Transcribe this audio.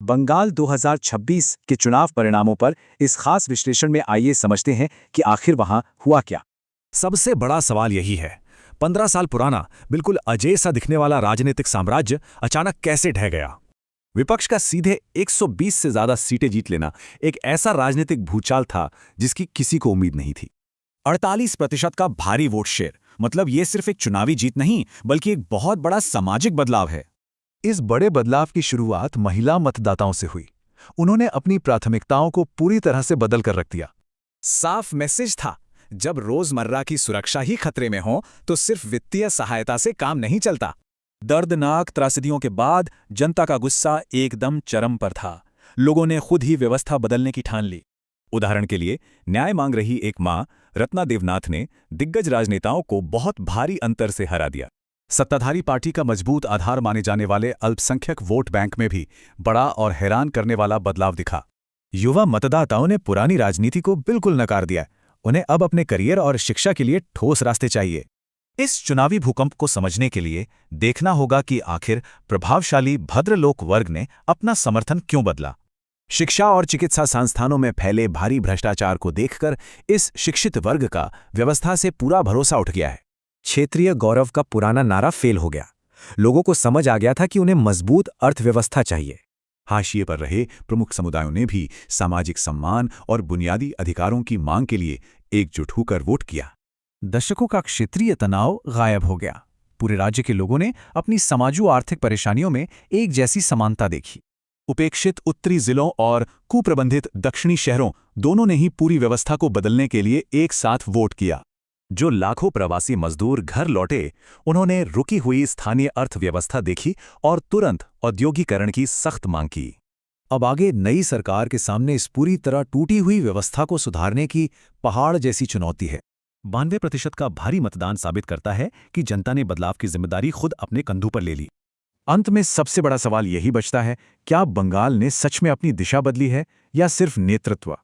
बंगाल 2026 के चुनाव परिणामों पर इस खास विश्लेषण में आइए समझते हैं कि आखिर वहां हुआ क्या। सबसे बड़ा सवाल यही है, 15 साल पुराना बिल्कुल अजय सा दिखने वाला राजनीतिक साम्राज्य अचानक कैसे ढह गया। विपक्ष का सीधे 120 से ज्यादा सीटें जीत लेना एक ऐसा राजनीतिक भूचाल था जिसकी किसी को उम्मीद नहीं थी। 48% का भारी वोट शेयर, मतलब ये सिर्फ एक चुनावी जीत नहीं बल्कि एक बहुत बड़ा सामाजिक बदलाव है। इस बड़े बदलाव की शुरुआत महिला मतदाताओं से हुई। उन्होंने अपनी प्राथमिकताओं को पूरी तरह से बदल कर रख दिया। साफ मैसेज था, जब रोजमर्रा की सुरक्षा ही खतरे में हो तो सिर्फ वित्तीय सहायता से काम नहीं चलता। दर्दनाक त्रासदियों के बाद जनता का गुस्सा एकदम चरम पर था। लोगों ने खुद ही व्यवस्था बदलने की ठान ली। उदाहरण के लिए, न्याय मांग रही एक मां रत्ना देवनाथ ने दिग्गज राजनेताओं को बहुत भारी अंतर से हरा दिया। सत्ताधारी पार्टी का मजबूत आधार माने जाने वाले अल्पसंख्यक वोट बैंक में भी बड़ा और हैरान करने वाला बदलाव दिखा। युवा मतदाताओं ने पुरानी राजनीति को बिल्कुल नकार दिया। उन्हें अब अपने करियर और शिक्षा के लिए ठोस रास्ते चाहिए। इस चुनावी भूकंप को समझने के लिए देखना होगा कि आखिर प्रभावशाली भद्रलोक वर्ग ने अपना समर्थन क्यों बदला। शिक्षा और चिकित्सा संस्थानों में फैले भारी भ्रष्टाचार को देखकर इस शिक्षित वर्ग का व्यवस्था से पूरा भरोसा उठ गया है। क्षेत्रीय गौरव का पुराना नारा फेल हो गया। लोगों को समझ आ गया था कि उन्हें मजबूत अर्थव्यवस्था चाहिए। हाशिए पर रहे प्रमुख समुदायों ने भी सामाजिक सम्मान और बुनियादी अधिकारों की मांग के लिए एकजुट होकर वोट किया। दशकों का क्षेत्रीय तनाव गायब हो गया। पूरे राज्य के लोगों ने अपनी समाजू आर्थिक परेशानियों में एक जैसी समानता देखी। उपेक्षित उत्तरी जिलों और कुप्रबंधित दक्षिणी शहरों दोनों ने ही पूरी व्यवस्था को बदलने के लिए एक साथ वोट किया। जो लाखों प्रवासी मजदूर घर लौटे, उन्होंने रुकी हुई स्थानीय अर्थव्यवस्था देखी और तुरंत औद्योगिकरण की सख्त मांग की। अब आगे नई सरकार के सामने इस पूरी तरह टूटी हुई व्यवस्था को सुधारने की पहाड़ जैसी चुनौती है। 92% का भारी मतदान साबित करता है कि जनता ने बदलाव की जिम्मेदारी खुद अपने कंधों पर ले ली। अंत में सबसे बड़ा सवाल यही बचता है, क्या बंगाल ने सच में अपनी दिशा बदली है या सिर्फ नेतृत्व।